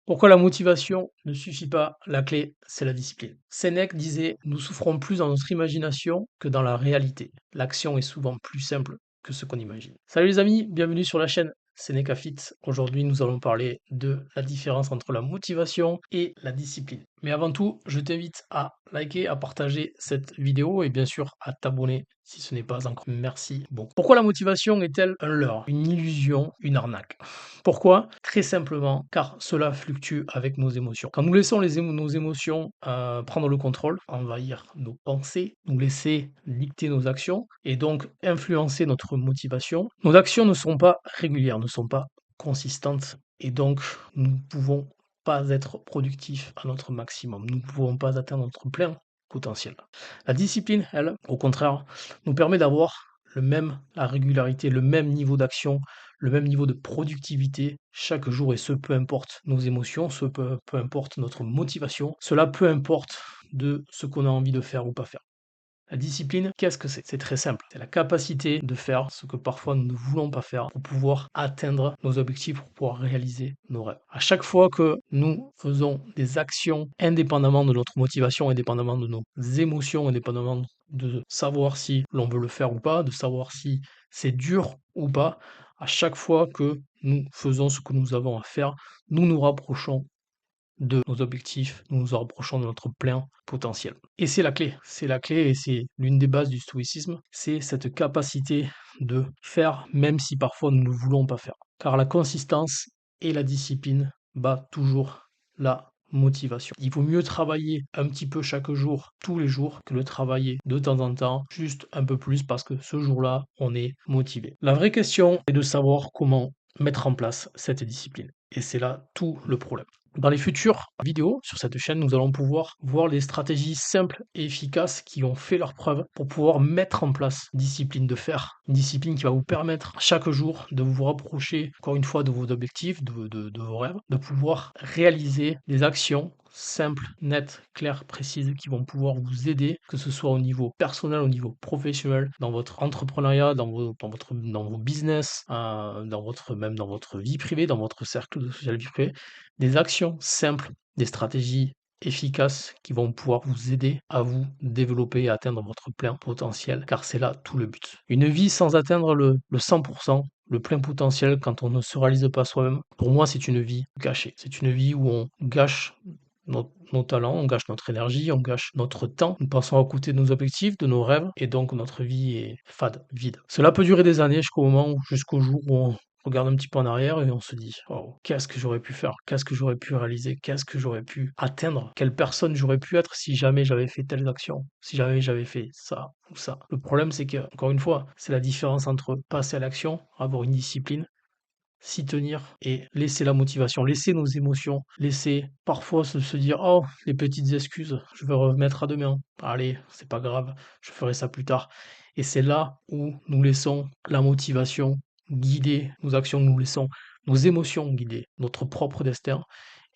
Pourquoi la motivation ne suffit pas? La clé, c'est la discipline. Sénèque disait: «Nous souffrons plus dans notre imagination que dans la réalité. L'action est souvent plus simple que ce qu'on imagine». Salut les amis, bienvenue sur la chaîne Seneca Fit. Aujourd'hui, nous allons parler de la différence entre la motivation et la discipline. Mais avant tout, je t'invite à liker, à partager cette vidéo et bien sûr à t'abonner si ce n'est pas encore. Merci beaucoup. Pourquoi la motivation est-elle un leurre, une illusion, une arnaque? Pourquoi? Très simplement, car cela fluctue avec nos émotions. Quand nous laissons nos émotions prendre le contrôle, envahir nos pensées, nous laisser dicter nos actions et donc influencer notre motivation, nos actions ne sont pas régulières, ne sont pas consistantes et donc nous ne pouvons pas être productifs à notre maximum. Nous ne pouvons pas atteindre notre plein potentiel. La discipline, elle, au contraire, nous permet d'avoir la régularité, le même niveau d'action, le même niveau de productivité chaque jour, et ce, peu importe nos émotions, peu importe notre motivation, cela peu importe de ce qu'on a envie de faire ou pas faire. La discipline, qu'est-ce que c'est? C'est très simple. C'est la capacité de faire ce que parfois nous ne voulons pas faire pour pouvoir atteindre nos objectifs, pour pouvoir réaliser nos rêves. À chaque fois que nous faisons des actions indépendamment de notre motivation, indépendamment de nos émotions, indépendamment de savoir si l'on veut le faire ou pas, de savoir si c'est dur ou pas, à chaque fois que nous faisons ce que nous avons à faire, nous nous rapprochons de nos objectifs, nous nous rapprochons de notre plein potentiel. Et c'est la clé et c'est l'une des bases du stoïcisme, c'est cette capacité de faire même si parfois nous ne voulons pas faire. Car la consistance et la discipline bat toujours la motivation. Il vaut mieux travailler un petit peu chaque jour, tous les jours, que le travailler de temps en temps, juste un peu plus parce que ce jour-là, on est motivé. La vraie question est de savoir comment mettre en place cette discipline. Et c'est là tout le problème. Dans les futures vidéos sur cette chaîne, nous allons pouvoir voir les stratégies simples et efficaces qui ont fait leurs preuves pour pouvoir mettre en place une discipline de fer, une discipline qui va vous permettre chaque jour de vous rapprocher, encore une fois, de vos objectifs, de vos rêves, de pouvoir réaliser des actions simples, nettes, claires, précises, qui vont pouvoir vous aider, que ce soit au niveau personnel, au niveau professionnel, dans votre entrepreneuriat, dans vos business, même dans votre vie privée, dans votre cercle de social vie privée, des actions simples, des stratégies efficaces qui vont pouvoir vous aider à vous développer et atteindre votre plein potentiel, car c'est là tout le but. Une vie sans atteindre le 100%, le plein potentiel, quand on ne se réalise pas soi-même, pour moi, c'est une vie gâchée. C'est une vie où on gâche nos talents, on gâche notre énergie, on gâche notre temps, nous passons à côté de nos objectifs, de nos rêves, et donc notre vie est fade, vide. Cela peut durer des années jusqu'au jour où on regarde un petit peu en arrière et on se dit: «Waouh, qu'est-ce que j'aurais pu faire? Qu'est-ce que j'aurais pu réaliser? Qu'est-ce que j'aurais pu atteindre? Quelle personne j'aurais pu être si jamais j'avais fait telles actions? Si jamais j'avais fait ça ou ça?» Le problème, c'est que, encore une fois, c'est la différence entre passer à l'action, avoir une discipline, s'y tenir et laisser la motivation, laisser nos émotions, laisser parfois se dire: «Oh, les petites excuses, je vais remettre à demain. Allez, c'est pas grave, je ferai ça plus tard», et c'est là où nous laissons la motivation guider nos actions, nous laissons nos émotions guider notre propre destin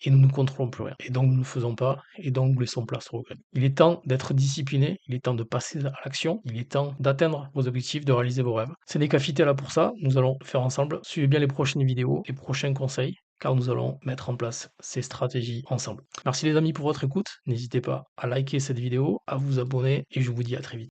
et nous ne contrôlons plus rien, et donc nous ne faisons pas et donc nous laissons place au regret. Il est temps d'être discipliné, il est temps de passer à l'action, il est temps d'atteindre vos objectifs, de réaliser vos rêves. C'est Sénéca là pour ça, nous allons le faire ensemble. Suivez bien les prochaines vidéos, les prochains conseils, car nous allons mettre en place ces stratégies ensemble. Merci les amis pour votre écoute, n'hésitez pas à liker cette vidéo, à vous abonner et je vous dis à très vite.